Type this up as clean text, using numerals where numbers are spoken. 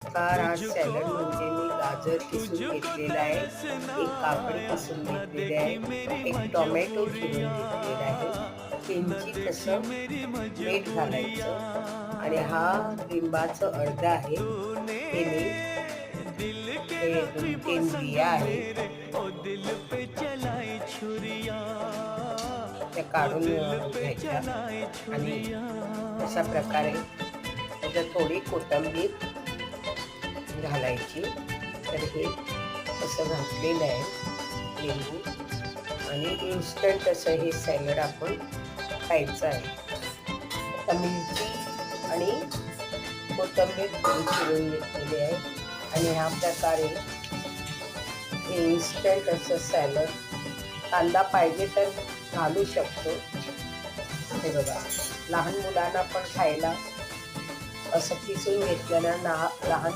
चमत्कार हा सॅलड म्हणजे मी गाजर किसून घेतलेला आहे, एक काकडी किसून घेतलेली आहे, एक टोमॅटो चिरून घेतलेला आहे, किंचित असं मीठ घालायचं आणि हा लिंबाचं अर्ध आहे. हे हे 2-3 बिया आहेत. त्या काढून घ्यायच्या आणि अशा प्रकारे त्याच्यात थोडी कोथिंबीर घालायची. तर हे असं घातलेलं आहे लिंबू आणि इन्स्टंट असं हे सॅलड आपण खायचं आहे. आता मिरची आणि कोथिंबीर चिरून घेतलेली आहे आणि ह्या प्रकारे हे इन्स्टंट असं सॅलड, कांदा पाहिजे तर घालू शकतो. हे बघा, लहान मुलांना पण खायला असं किसून घेतल्यानं लहान